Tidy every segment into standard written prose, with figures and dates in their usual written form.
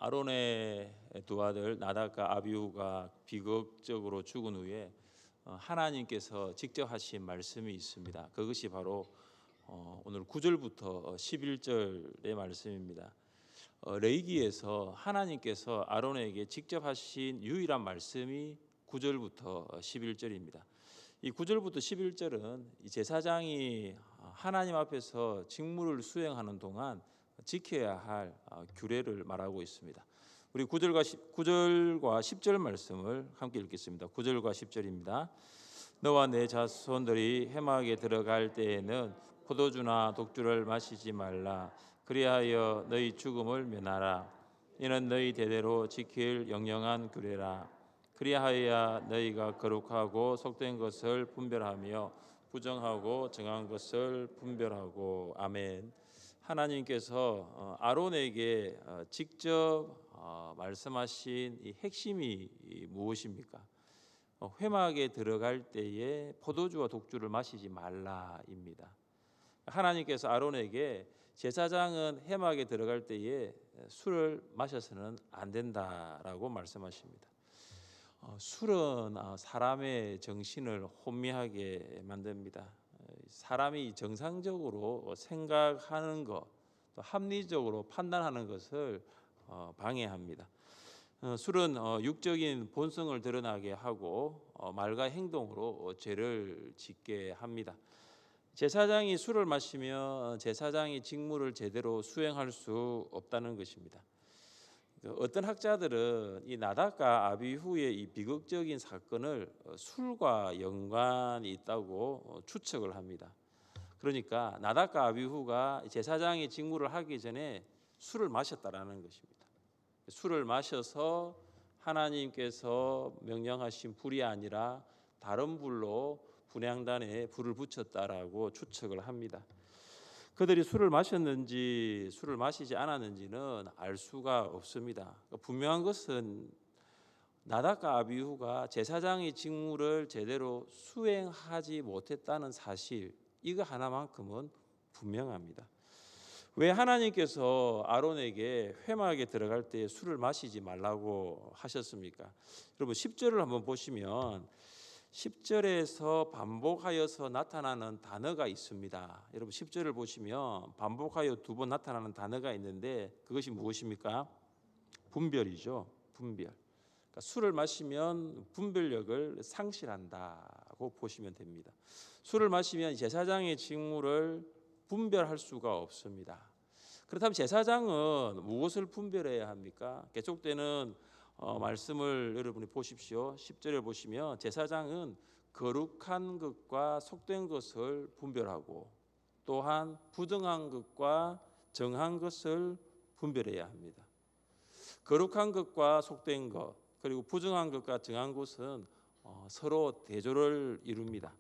아론의 두 아들 나답과 아비후가 비극적으로 죽은 후에 하나님께서 직접 하신 말씀이 있습니다. 그것이 바로 오늘 9절부터 11절의 말씀입니다. 레위기에서 하나님께서 아론에게 직접 하신 유일한 말씀이 9절부터 11절입니다. 이 9절부터 11절은 제사장이 하나님 앞에서 직무를 수행하는 동안 지켜야 할 규례를 말하고 있습니다. 우리 9절과 10절 말씀을 함께 읽겠습니다. 9절과 10절입니다. 너와 내 자손들이 회막에 들어갈 때에는 포도주나 독주를 마시지 말라. 그리하여 너희 죽음을 면하라. 이는 너희 대대로 지킬 영영한 규례라. 그리하여야 너희가 거룩하고 속된 것을 분별하며 부정하고 정한 것을 분별하고. 아멘. 하나님께서 아론에게 직접 말씀하신 이 핵심이 무엇입니까? 회막에 들어갈 때에 포도주와 독주를 마시지 말라입니다. 하나님께서 아론에게 제사장은 회막에 들어갈 때에 술을 마셔서는 안 된다라고 말씀하십니다. 술은 사람의 정신을 혼미하게 만듭니다. 사람이 정상적으로 생각하는 것, 또 합리적으로 판단하는 것을 방해합니다. 술은 육적인 본성을 드러나게 하고 말과 행동으로 죄를 짓게 합니다. 제사장이 술을 마시면 제사장이 직무를 제대로 수행할 수 없다는 것입니다. 어떤 학자들은 이 나답과 아비후의 이 비극적인 사건을 술과 연관이 있다고 추측을 합니다. 그러니까 나답과 아비후가 제사장의 직무를 하기 전에 술을 마셨다라는 것입니다. 술을 마셔서 하나님께서 명령하신 불이 아니라 다른 불로 분향단에 불을 붙였다라고 추측을 합니다. 그들이 술을 마셨는지 술을 마시지 않았는지는 알 수가 없습니다. 분명한 것은 나답과 아비후가 제사장의 직무를 제대로 수행하지 못했다는 사실, 이거 하나만큼은 분명합니다. 왜 하나님께서 아론에게 회막에 들어갈 때 술을 마시지 말라고 하셨습니까? 여러분 10절을 한번 보시면 10절에서 반복하여서 나타나는 단어가 있습니다. 여러분 10절을 보시면 반복하여 두 번 나타나는 단어가 있는데 그것이 무엇입니까? 분별이죠. 분별. 그러니까 술을 마시면 분별력을 상실한다고 보시면 됩니다. 술을 마시면 제사장의 직무를 분별할 수가 없습니다. 그렇다면 제사장은 무엇을 분별해야 합니까? 계속되는 말씀을 여러분이 보십시오. 10절을 보시면 제사장은 거룩한 것과 속된 것을 분별하고 또한 부정한 것과 정한 것을 분별해야 합니다. 거룩한 것과 속된 것 그리고 부정한 것과 정한 것은 서로 대조를 이룹니다.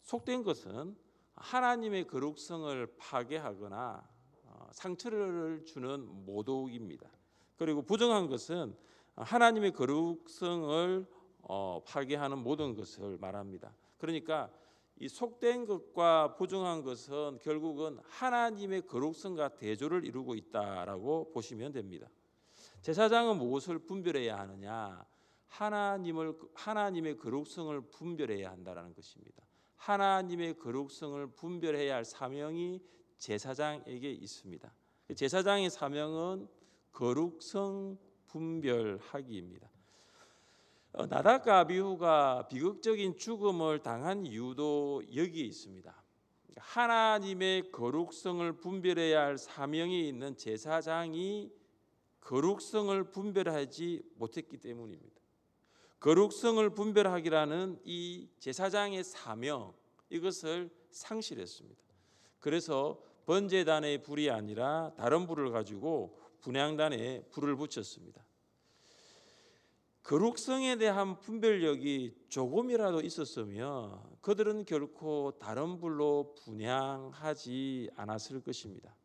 속된 것은 하나님의 거룩성을 파괴하거나 상처를 주는 모독입니다. 그리고 부정한 것은 하나님의 거룩성을 파괴하는 모든 것을 말합니다. 그러니까 이 속된 것과 부정한 것은 결국은 하나님의 거룩성과 대조를 이루고 있다라고 보시면 됩니다. 제사장은 무엇을 분별해야 하느냐? 하나님의 거룩성을 분별해야 한다라는 것입니다. 하나님의 거룩성을 분별해야 할 사명이 제사장에게 있습니다. 제사장의 사명은 거룩성 분별하기입니다. 나답과 아비후가 비극적인 죽음을 당한 이유도 여기에 있습니다. 하나님의 거룩성을 분별해야 할 사명이 있는 제사장이 거룩성을 분별하지 못했기 때문입니다. 거룩성을 분별하기라는 이 제사장의 사명, 이것을 상실했습니다. 그래서 번제단의 불이 아니라 다른 불을 가지고 분향단에 불을 붙였습니다. 거룩성에 대한 분별력이 조금이라도 있었으면 그들은 결코 다른 불로 분향하지 않았을 것입니다.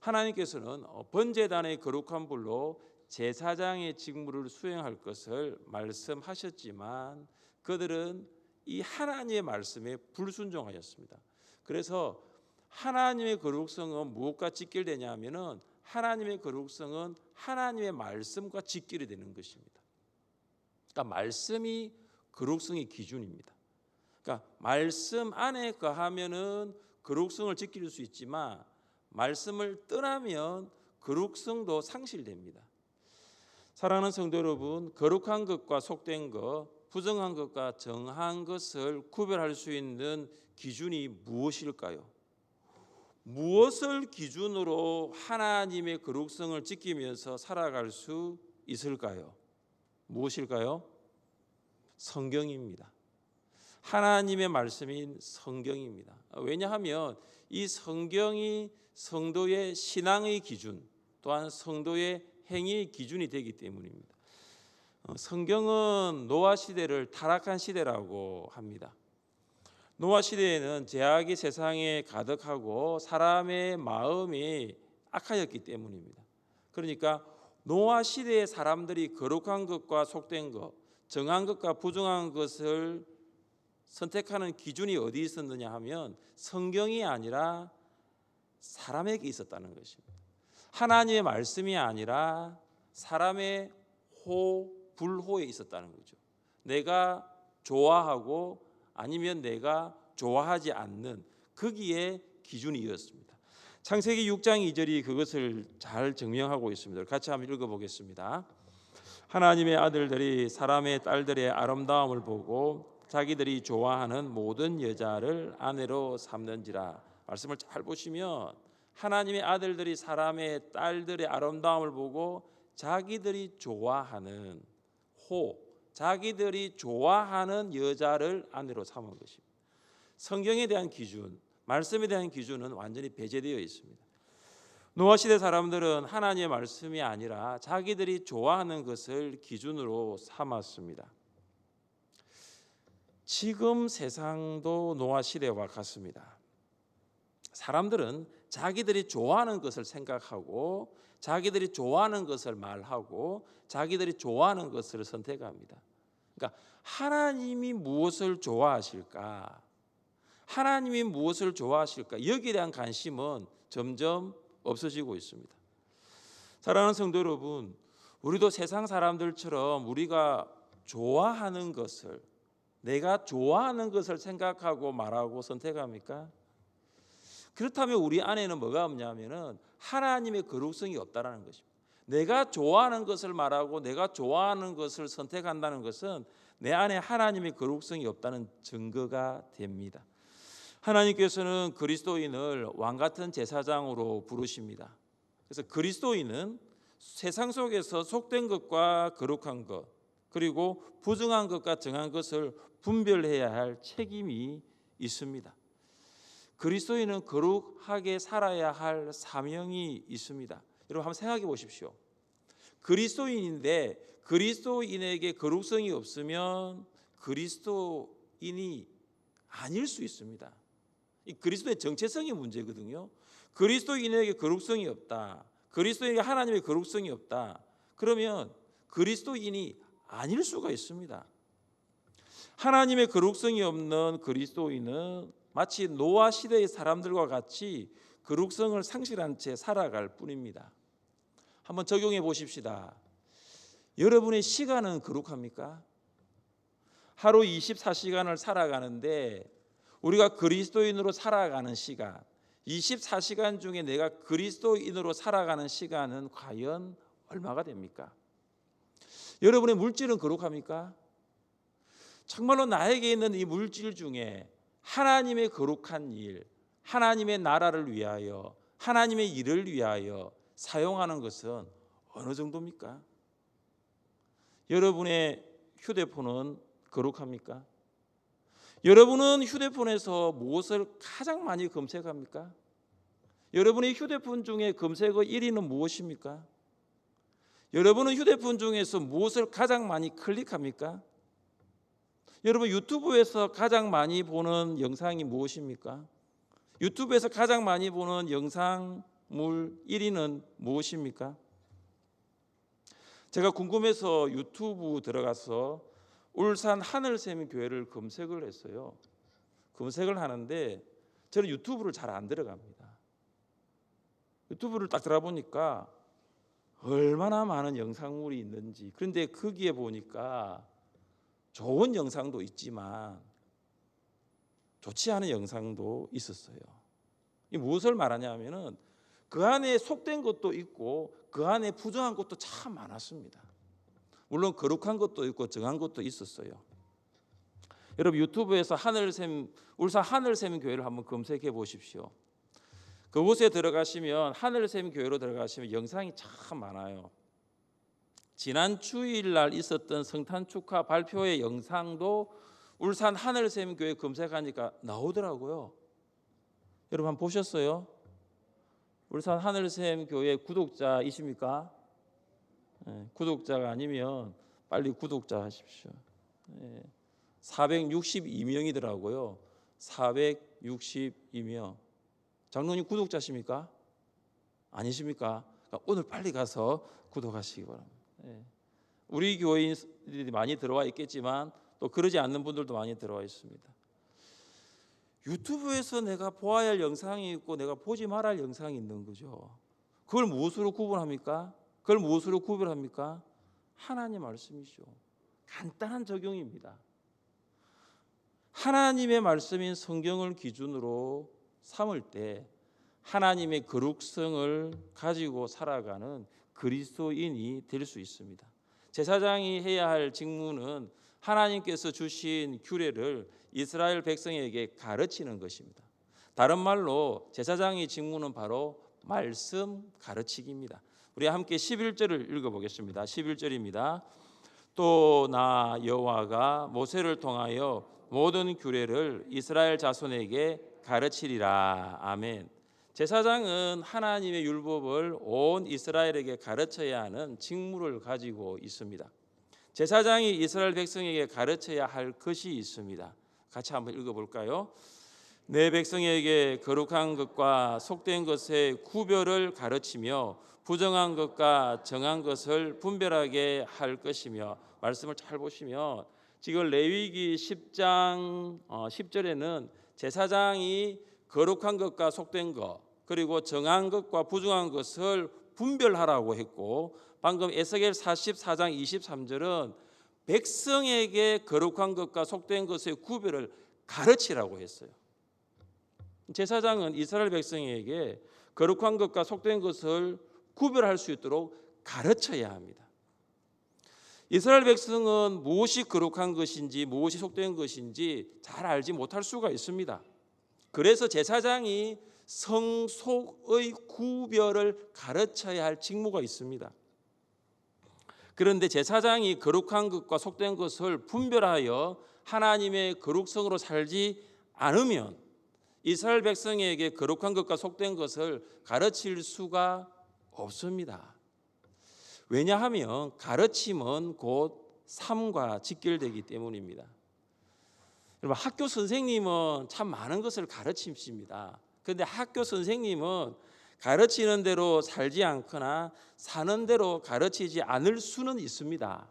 하나님께서는 번제단의 거룩한 불로 제사장의 직무를 수행할 것을 말씀하셨지만 그들은 이 하나님의 말씀에 불순종하였습니다. 그래서 하나님의 거룩성은 무엇과 직결되냐 하면은 하나님의 거룩성은 하나님의 말씀과 직결이 되는 것입니다. 그러니까 말씀이 거룩성의 기준입니다. 그러니까 말씀 안에 거하면은 거룩성을 지킬 수 있지만 말씀을 떠나면 거룩성도 상실됩니다. 사랑하는 성도 여러분, 거룩한 것과 속된 것, 부정한 것과 정한 것을 구별할 수 있는 기준이 무엇일까요? 무엇을 기준으로 하나님의 거룩성을 지키면서 살아갈 수 있을까요? 무엇일까요? 성경입니다. 하나님의 말씀인 성경입니다. 왜냐하면 이 성경이 성도의 신앙의 기준, 또한 성도의 행위의 기준이 되기 때문입니다. 성경은 노아 시대를 타락한 시대라고 합니다. 노아 시대에는 죄악이 세상에 가득하고 사람의 마음이 악하였기 때문입니다. 그러니까 노아 시대의 사람들이 거룩한 것과 속된 것, 정한 것과 부정한 것을 선택하는 기준이 어디 있었느냐 하면 성경이 아니라 사람에게 있었다는 것입니다. 하나님의 말씀이 아니라 사람의 불호에 있었다는 거죠. 내가 좋아하고 아니면 내가 좋아하지 않는 거기에 기준이었습니다. 창세기 6장 2절이 그것을 잘 증명하고 있습니다. 같이 한번 읽어보겠습니다. 하나님의 아들들이 사람의 딸들의 아름다움을 보고 자기들이 좋아하는 모든 여자를 아내로 삼는지라. 말씀을 잘 보시면 하나님의 아들들이 사람의 딸들의 아름다움을 보고 자기들이 좋아하는 자기들이 좋아하는 여자를 아내로 삼은 것입니다. 성경에 대한 기준, 말씀에 대한 기준은 완전히 배제되어 있습니다. 노아 시대 사람들은 하나님의 말씀이 아니라 자기들이 좋아하는 것을 기준으로 삼았습니다. 지금 세상도 노아 시대와 같습니다. 사람들은 자기들이 좋아하는 것을 생각하고 자기들이 좋아하는 것을 말하고 자기들이 좋아하는 것을 선택합니다. 그러니까 하나님이 무엇을 좋아하실까? 하나님이 무엇을 좋아하실까? 여기에 대한 관심은 점점 없어지고 있습니다. 사랑하는 성도 여러분, 우리도 세상 사람들처럼 우리가 좋아하는 것을, 내가 좋아하는 것을 생각하고 말하고 선택합니까? 그렇다면 우리 안에는 뭐가 없냐면은 하나님의 거룩성이 없다라는 것입니다. 내가 좋아하는 것을 말하고 내가 좋아하는 것을 선택한다는 것은 내 안에 하나님의 거룩성이 없다는 증거가 됩니다. 하나님께서는 그리스도인을 왕 같은 제사장으로 부르십니다. 그래서 그리스도인은 세상 속에서 속된 것과 거룩한 것, 그리고 부정한 것과 정한 것을 분별해야 할 책임이 있습니다. 그리스도인은 거룩하게 살아야 할 사명이 있습니다. 여러분 한번 생각해 보십시오. 그리스도인인데 그리스도인에게 거룩성이 없으면 그리스도인이 아닐 수 있습니다. 이 그리스도의 정체성의 문제거든요. 그리스도인에게 거룩성이 없다. 그리스도인에게 하나님의 거룩성이 없다. 그러면 그리스도인이 아닐 수가 있습니다. 하나님의 거룩성이 없는 그리스도인은 마치 노아 시대의 사람들과 같이 거룩성을 상실한 채 살아갈 뿐입니다. 한번 적용해 보십시다. 여러분의 시간은 거룩합니까? 하루 24시간을 살아가는데 우리가 그리스도인으로 살아가는 시간, 24시간 중에 내가 그리스도인으로 살아가는 시간은 과연 얼마가 됩니까? 여러분의 물질은 거룩합니까? 정말로 나에게 있는 이 물질 중에 하나님의 거룩한 일, 하나님의 나라를 위하여, 하나님의 일을 위하여 사용하는 것은 어느 정도입니까? 여러분의 휴대폰은 거룩합니까? 여러분은 휴대폰에서 무엇을 가장 많이 검색합니까? 여러분의 휴대폰 중에 검색어 1위는 무엇입니까? 여러분은 휴대폰 중에서 무엇을 가장 많이 클릭합니까? 여러분 유튜브에서 가장 많이 보는 영상이 무엇입니까? 유튜브에서 가장 많이 보는 영상물 1위는 무엇입니까? 제가 궁금해서 유튜브 들어가서 울산 하늘샘 교회를 검색을 했어요. 검색을 하는데 저는 유튜브를 잘 안 들어갑니다. 유튜브를 딱 들어보니까 얼마나 많은 영상물이 있는지. 그런데 거기에 보니까 좋은 영상도 있지만 좋지 않은 영상도 있었어요. 이 무엇을 말하냐면은 그 안에 속된 것도 있고 그 안에 부정한 것도 참 많았습니다. 물론 거룩한 것도 있고 정한 것도 있었어요. 여러분 유튜브에서 울산 하늘샘 교회를 한번 검색해 보십시오. 그곳에 들어가시면 하늘샘 교회로 들어가시면 영상이 참 많아요. 지난 주일날 있었던 성탄 축하 발표회 영상도 울산 하늘샘 교회 검색하니까 나오더라고요. 여러분 한번 보셨어요? 울산 하늘샘 교회 구독자이십니까? 네, 구독자가 아니면 빨리 구독자 하십시오. 네, 462명이더라고요. 462명. 장로님 구독자십니까? 아니십니까? 그러니까 오늘 빨리 가서 구독하시기 바랍니다. 네. 우리 교인들이 많이 들어와 있겠지만 또 그러지 않는 분들도 많이 들어와 있습니다. 유튜브에서 내가 보아야 할 영상이 있고 내가 보지 말아야 할 영상이 있는 거죠. 그걸 무엇으로 구분합니까? 그걸 무엇으로 구별합니까? 하나님 말씀이죠. 간단한 적용입니다. 하나님의 말씀인 성경을 기준으로 삼을 때 하나님의 거룩성을 가지고 살아가는 그리스도인이 될 수 있습니다. 제사장이 해야 할 직무는 하나님께서 주신 규례를 이스라엘 백성에게 가르치는 것입니다. 다른 말로 제사장의 직무는 바로 말씀 가르치기입니다. 우리 함께 11절을 읽어보겠습니다. 11절입니다. 또 나 여호와가 모세를 통하여 모든 규례를 이스라엘 자손에게 가르치리라. 아멘. 제사장은 하나님의 율법을 온 이스라엘에게 가르쳐야 하는 직무를 가지고 있습니다. 제사장이 이스라엘 백성에게 가르쳐야 할 것이 있습니다. 같이 한번 읽어볼까요? 내 백성에게 거룩한 것과 속된 것의 구별을 가르치며 부정한 것과 정한 것을 분별하게 할 것이며, 말씀을 잘 보시면 지금 레위기 10장 10절에는 제사장이 거룩한 것과 속된 것 그리고 정한 것과 부정한 것을 분별하라고 했고, 방금 에스겔 44장 23절은 백성에게 거룩한 것과 속된 것의 구별을 가르치라고 했어요. 제사장은 이스라엘 백성에게 거룩한 것과 속된 것을 구별할 수 있도록 가르쳐야 합니다. 이스라엘 백성은 무엇이 거룩한 것인지 무엇이 속된 것인지 잘 알지 못할 수가 있습니다. 그래서 제사장이 성속의 구별을 가르쳐야 할 직무가 있습니다. 그런데 제사장이 거룩한 것과 속된 것을 분별하여 하나님의 거룩성으로 살지 않으면 이스라엘 백성에게 거룩한 것과 속된 것을 가르칠 수가 없습니다. 왜냐하면 가르침은 곧 삶과 직결되기 때문입니다. 여러분, 학교 선생님은 참 많은 것을 가르치십니다. 그런데 학교 선생님은 가르치는 대로 살지 않거나 사는 대로 가르치지 않을 수는 있습니다.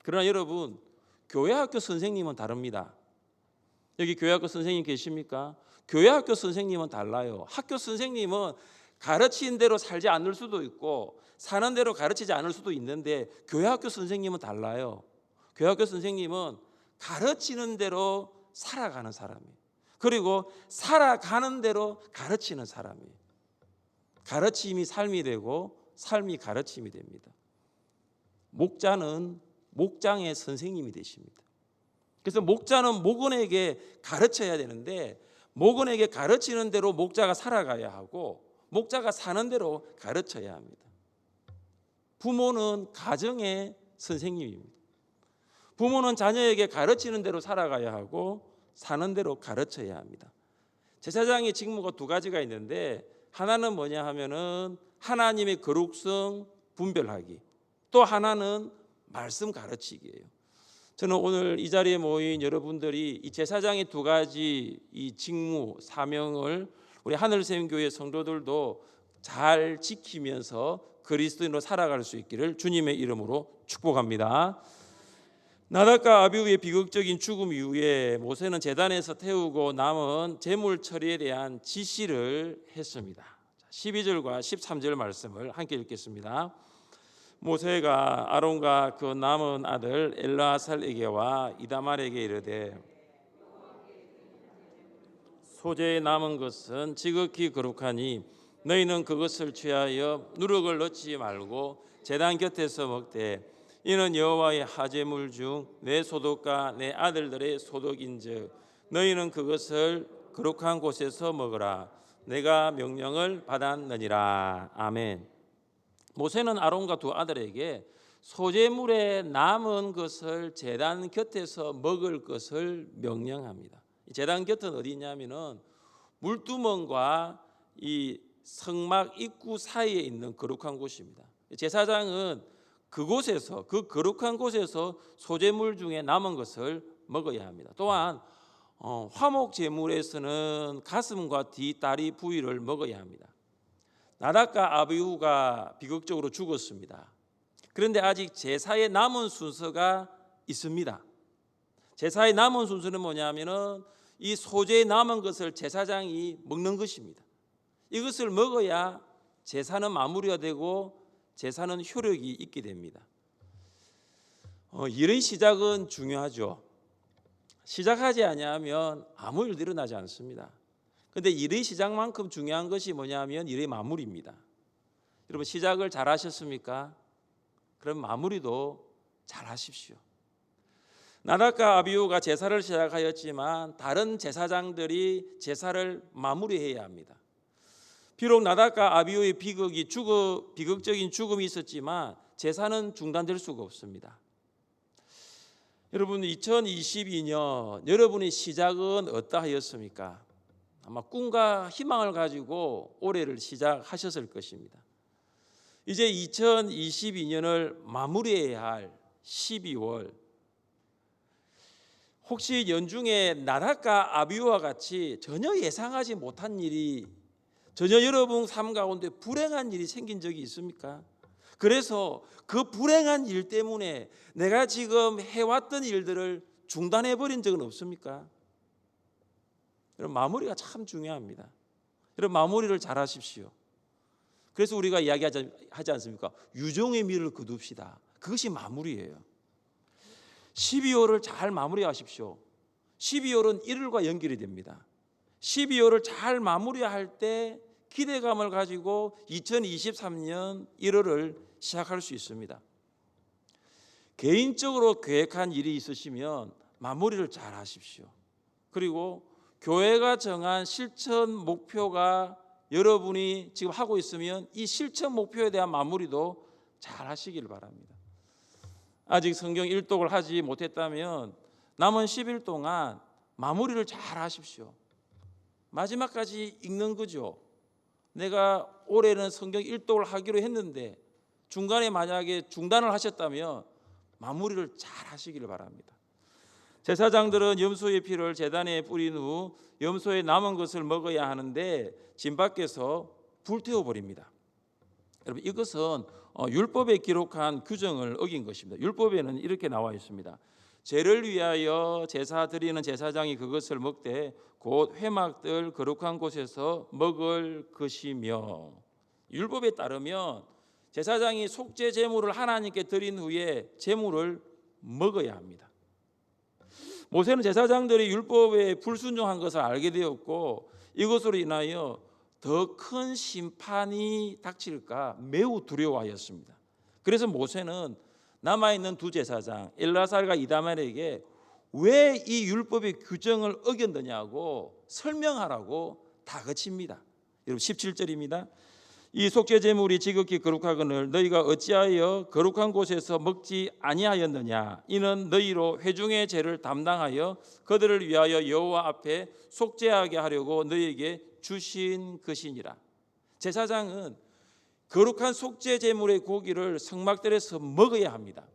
그러나 여러분, 교회 학교 선생님은 다릅니다. 여기 교회 학교 선생님 계십니까? 교회 학교 선생님은 달라요. 학교 선생님은 가르치는 대로 살지 않을 수도 있고 사는 대로 가르치지 않을 수도 있는데, 교회 학교 선생님은 달라요. 교회 학교 선생님은 가르치는 대로 살아가는 사람이에요. 그리고 살아가는 대로 가르치는 사람이에요. 가르침이 삶이 되고 삶이 가르침이 됩니다. 목자는 목장의 선생님이 되십니다. 그래서 목자는 목원에게 가르쳐야 되는데, 목원에게 가르치는 대로 목자가 살아가야 하고 목자가 사는 대로 가르쳐야 합니다. 부모는 가정의 선생님입니다. 부모는 자녀에게 가르치는 대로 살아가야 하고 사는 대로 가르쳐야 합니다. 제사장의 직무가 두 가지가 있는데, 하나는 뭐냐 하면은 하나님의 거룩성 분별하기, 또 하나는 말씀 가르치기예요. 저는 오늘 이 자리에 모인 여러분들이 이 제사장의 두 가지 이 직무 사명을 우리 하늘샘 교회 성도들도 잘 지키면서 그리스도인으로 살아갈 수 있기를 주님의 이름으로 축복합니다. 나답과 아비후의 비극적인 죽음 이후에 모세는 제단에서 태우고 남은 제물 처리에 대한 지시를 했습니다. 12절과 13절 말씀을 함께 읽겠습니다. 모세가 아론과 그 남은 아들 엘르아살에게와 이다말에게 이르되 소재에 남은 것은 지극히 거룩하니 너희는 그것을 취하여 누룩을 넣지 말고 제단 곁에서 먹되 이는 여호와의 하제물 중 내 소득과 내 아들들의 소득인즉 너희는 그것을 거룩한 곳에서 먹으라. 내가 명령을 받았느니라. 아멘. 모세는 아론과 두 아들에게 소제물에 남은 것을 제단 곁에서 먹을 것을 명령합니다. 제단 곁은 어디냐면은 물두멍과 이 성막 입구 사이에 있는 거룩한 곳입니다. 제사장은 그곳에서, 그 거룩한 곳에서 소제물 중에 남은 것을 먹어야 합니다. 또한 화목 제물에서는 가슴과 뒷다리 부위를 먹어야 합니다. 나답과 아비후가 비극적으로 죽었습니다. 그런데 아직 제사에 남은 순서가 있습니다. 제사에 남은 순서는 뭐냐면은 이 소재에 남은 것을 제사장이 먹는 것입니다. 이것을 먹어야 제사는 마무리가 되고 제사는 효력이 있게 됩니다. 일의 시작은 중요하죠. 시작하지 아니하면 아무 일도 일어나지 않습니다. 그런데 일의 시작만큼 중요한 것이 뭐냐면 일의 마무리입니다. 여러분 시작을 잘 하셨습니까? 그럼 마무리도 잘 하십시오. 나답과 아비후가 제사를 시작하였지만 다른 제사장들이 제사를 마무리해야 합니다. 비록 나답과 아비후의 비극적인 죽음이 있었지만 제사는 중단될 수가 없습니다. 여러분 2022년 여러분의 시작은 어떠하였습니까? 아마 꿈과 희망을 가지고 올해를 시작하셨을 것입니다. 이제 2022년을 마무리해야 할 12월, 혹시 연중에 나답과 아비후와 같이 전혀 예상하지 못한 일이, 전혀 여러분 삶 가운데 불행한 일이 생긴 적이 있습니까? 그래서 그 불행한 일 때문에 내가 지금 해왔던 일들을 중단해 버린 적은 없습니까? 여러분 마무리가 참 중요합니다. 여러분 마무리를 잘 하십시오. 그래서 우리가 이야기하지 않습니까? 유종의 미를 거둡시다. 그것이 마무리예요. 12월을 잘 마무리하십시오. 12월은 1월과 연결이 됩니다. 12월을 잘 마무리할 때 기대감을 가지고 2023년 1월을 시작할 수 있습니다. 개인적으로 계획한 일이 있으시면 마무리를 잘 하십시오. 그리고 교회가 정한 실천 목표가 여러분이 지금 하고 있으면 이 실천 목표에 대한 마무리도 잘 하시길 바랍니다. 아직 성경 일독을 하지 못했다면 남은 10일 동안 마무리를 잘 하십시오. 마지막까지 읽는 거죠. 내가 올해는 성경 일독을 하기로 했는데 중간에 만약에 중단을 하셨다면 마무리를 잘 하시기를 바랍니다. 제사장들은 염소의 피를 제단에 뿌린 후 염소에 남은 것을 먹어야 하는데 진 밖에서 불태워 버립니다. 여러분 이것은 율법에 기록한 규정을 어긴 것입니다. 율법에는 이렇게 나와 있습니다. 죄를 위하여 제사 드리는 제사장이 그것을 먹되 곧 회막들 거룩한 곳에서 먹을 것이며, 율법에 따르면 제사장이 속죄 제물을 하나님께 드린 후에 제물을 먹어야 합니다. 모세는 제사장들이 율법에 불순종한 것을 알게 되었고 이것으로 인하여 더 큰 심판이 닥칠까 매우 두려워하였습니다. 그래서 모세는 남아있는 두 제사장 엘르아살과 이다말에게 왜 이 율법의 규정을 어겼느냐고 설명하라고 다그칩니다. 여러분 17절입니다. 이 속죄 제물이 지극히 거룩하거늘 너희가 어찌하여 거룩한 곳에서 먹지 아니하였느냐? 이는 너희로 회중의 죄를 담당하여 그들을 위하여 여호와 앞에 속죄하게 하려고 너희에게 주신 것이니라. 제사장은 거룩한 속죄 제물의 고기를 성막들에서 먹어야 합니다.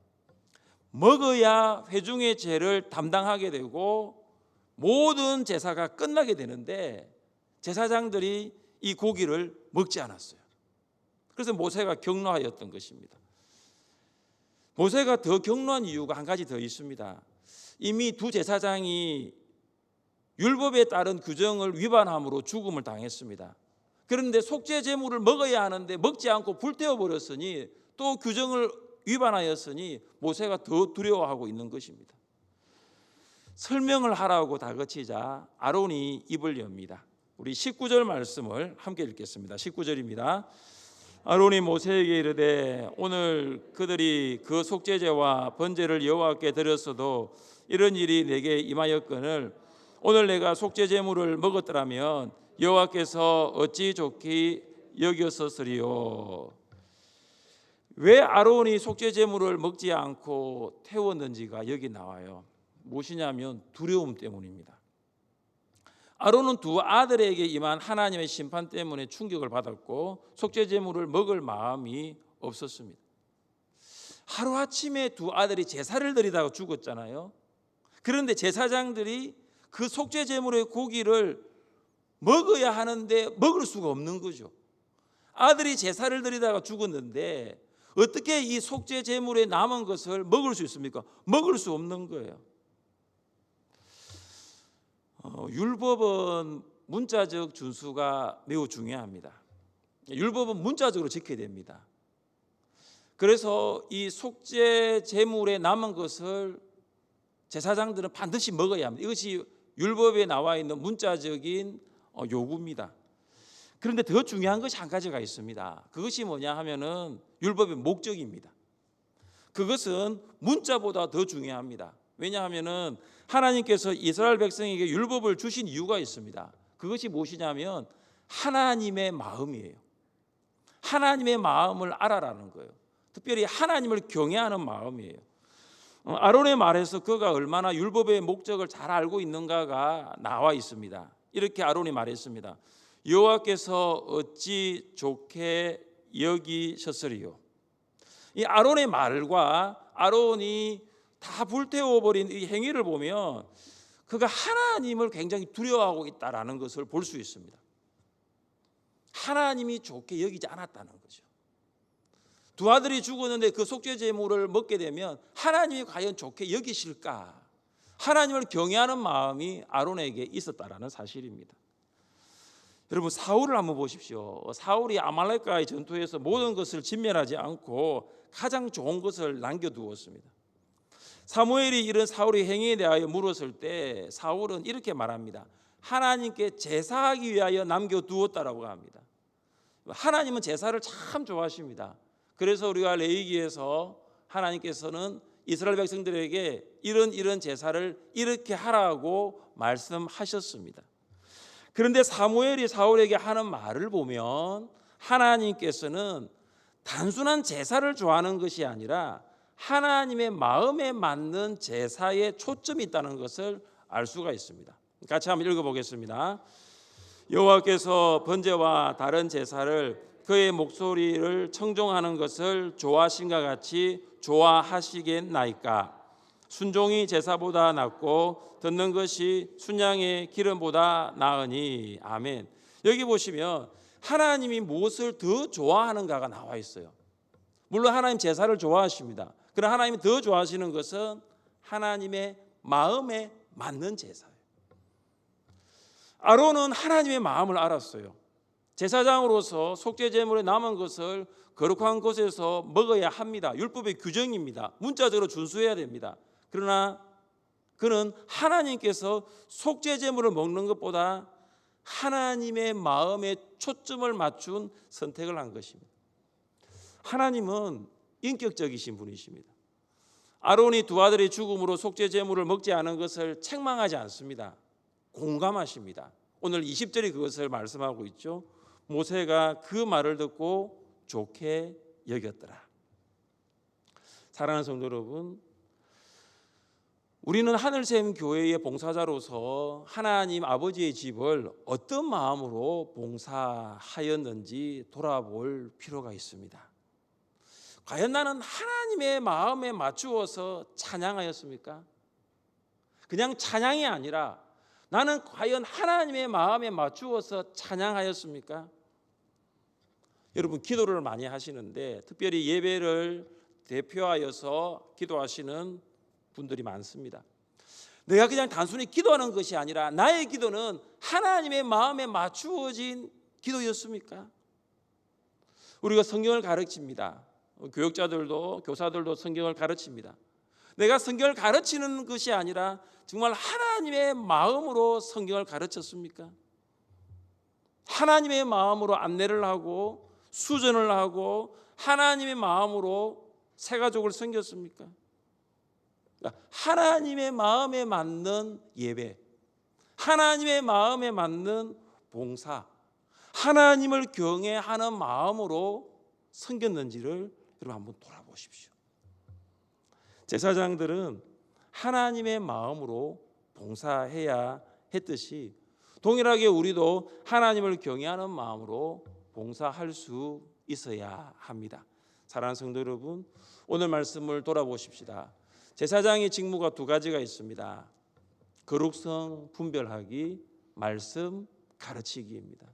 먹어야 회중의 죄를 담당하게 되고 모든 제사가 끝나게 되는데 제사장들이 이 고기를 먹지 않았어요. 그래서 모세가 격노하였던 것입니다. 모세가 더 격노한 이유가 한 가지 더 있습니다. 이미 두 제사장이 율법에 따른 규정을 위반함으로 죽음을 당했습니다. 그런데 속죄 제물을 먹어야 하는데 먹지 않고 불태워 버렸으니 또 규정을 위반하였으니 모세가 더 두려워하고 있는 것입니다. 설명을 하라고 다그치자 아론이 입을 엽니다. 우리 19절 말씀을 함께 읽겠습니다. 19절입니다. 아론이 모세에게 이르되 오늘 그들이 그 속죄제와 번제를 여호와께 드렸어도 이런 일이 내게 임하였거늘 오늘 내가 속죄 제물을 먹었더라면 여호와께서 어찌 좋게 여겼었으리요. 왜 아론이 속죄 제물을 먹지 않고 태웠는지가 여기 나와요. 무엇이냐면 두려움 때문입니다. 아론은 두 아들에게 임한 하나님의 심판 때문에 충격을 받았고 속죄 제물을 먹을 마음이 없었습니다. 하루아침에 두 아들이 제사를 드리다가 죽었잖아요. 그런데 제사장들이 그 속죄 제물의 고기를 먹어야 하는데 먹을 수가 없는 거죠. 아들이 제사를 드리다가 죽었는데 어떻게 이 속죄 제물에 남은 것을 먹을 수 있습니까? 먹을 수 없는 거예요. 율법은 문자적 준수가 매우 중요합니다. 율법은 문자적으로 지켜야 됩니다. 그래서 이 속죄 제물에 남은 것을 제사장들은 반드시 먹어야 합니다. 이것이 율법에 나와 있는 문자적인 요구입니다. 그런데 더 중요한 것이 한 가지가 있습니다. 그것이 뭐냐 하면은 율법의 목적입니다. 그것은 문자보다 더 중요합니다. 왜냐하면은 하나님께서 이스라엘 백성에게 율법을 주신 이유가 있습니다. 그것이 무엇이냐면 하나님의 마음이에요. 하나님의 마음을 알아라는 거예요. 특별히 하나님을 경외하는 마음이에요. 아론의 말에서 그가 얼마나 율법의 목적을 잘 알고 있는가가 나와 있습니다. 이렇게 아론이 말했습니다. 여호와께서 어찌 좋게 여기셨으리요. 이 아론의 말과 아론이 다 불태워버린 이 행위를 보면 그가 하나님을 굉장히 두려워하고 있다는 것을 볼 수 있습니다. 하나님이 좋게 여기지 않았다는 거죠. 두 아들이 죽었는데 그 속죄 제물을 먹게 되면 하나님이 과연 좋게 여기실까? 하나님을 경외하는 마음이 아론에게 있었다라는 사실입니다. 여러분 사울을 한번 보십시오. 사울이 아말렉과의 전투에서 모든 것을 진멸하지 않고 가장 좋은 것을 남겨두었습니다. 사무엘이 이런 사울의 행위에 대하여 물었을 때 사울은 이렇게 말합니다. 하나님께 제사하기 위하여 남겨두었다라고 합니다. 하나님은 제사를 참 좋아하십니다. 그래서 우리가 레위기에서 하나님께서는 이스라엘 백성들에게 이런 제사를 이렇게 하라고 말씀하셨습니다. 그런데 사무엘이 사울에게 하는 말을 보면 하나님께서는 단순한 제사를 좋아하는 것이 아니라 하나님의 마음에 맞는 제사에 초점이 있다는 것을 알 수가 있습니다. 같이 한번 읽어보겠습니다. 여호와께서 번제와 다른 제사를 그의 목소리를 청종하는 것을 좋아하신가 같이 좋아하시겠나이까. 순종이 제사보다 낫고 듣는 것이 순양의 기름보다 나으니. 아멘. 여기 보시면 하나님이 무엇을 더 좋아하는가가 나와 있어요. 물론 하나님 제사를 좋아하십니다. 그러나 하나님이 더 좋아하시는 것은 하나님의 마음에 맞는 제사예요. 아론은 하나님의 마음을 알았어요. 제사장으로서 속죄 제물에 남은 것을 거룩한 곳에서 먹어야 합니다. 율법의 규정입니다. 문자적으로 준수해야 됩니다. 그러나 그는 하나님께서 속죄 제물을 먹는 것보다 하나님의 마음에 초점을 맞춘 선택을 한 것입니다. 하나님은 인격적이신 분이십니다. 아론이 두 아들의 죽음으로 속죄 제물을 먹지 않은 것을 책망하지 않습니다. 공감하십니다. 오늘 20절이 그것을 말씀하고 있죠. 모세가 그 말을 듣고 좋게 여겼더라. 사랑하는 성도 여러분, 우리는 하늘샘 교회의 봉사자로서 하나님 아버지의 집을 어떤 마음으로 봉사하였는지 돌아볼 필요가 있습니다. 과연 나는 하나님의 마음에 맞추어서 찬양하였습니까? 그냥 찬양이 아니라 나는 과연 하나님의 마음에 맞추어서 찬양하였습니까? 여러분 기도를 많이 하시는데 특별히 예배를 대표하여서 기도하시는 분들이 많습니다. 내가 그냥 단순히 기도하는 것이 아니라 나의 기도는 하나님의 마음에 맞추어진 기도였습니까? 우리가 성경을 가르칩니다. 교육자들도 교사들도 성경을 가르칩니다. 내가 성경을 가르치는 것이 아니라 정말 하나님의 마음으로 성경을 가르쳤습니까? 하나님의 마음으로 안내를 하고 수전을 하고 하나님의 마음으로 새 가족을 섬겼습니까? 하나님의 마음에 맞는 예배, 하나님의 마음에 맞는 봉사, 하나님을 경외하는 마음으로 섬겼는지를 여러분 한번 돌아보십시오. 제사장들은 하나님의 마음으로 봉사해야 했듯이 동일하게 우리도 하나님을 경외하는 마음으로 봉사할 수 있어야 합니다. 사랑하는 성도 여러분, 오늘 말씀을 돌아보십시다. 제사장의 직무가 두 가지가 있습니다. 거룩성 분별하기, 말씀 가르치기입니다.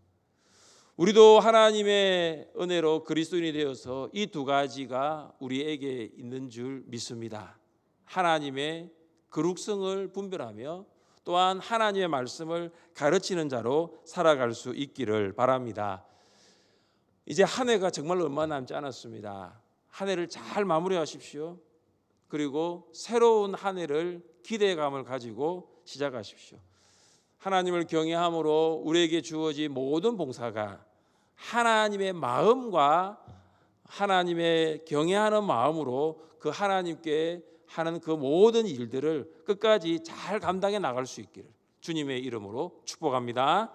우리도 하나님의 은혜로 그리스도인이 되어서 이 두 가지가 우리에게 있는 줄 믿습니다. 하나님의 거룩성을 분별하며 또한 하나님의 말씀을 가르치는 자로 살아갈 수 있기를 바랍니다. 이제 한 해가 정말 얼마 남지 않았습니다. 한 해를 잘 마무리하십시오. 그리고 새로운 한 해를 기대감을 가지고 시작하십시오. 하나님을 경외함으로 우리에게 주어진 모든 봉사가 하나님의 마음과 하나님의 경외하는 마음으로 그 하나님께 하는 그 모든 일들을 끝까지 잘 감당해 나갈 수 있기를 주님의 이름으로 축복합니다.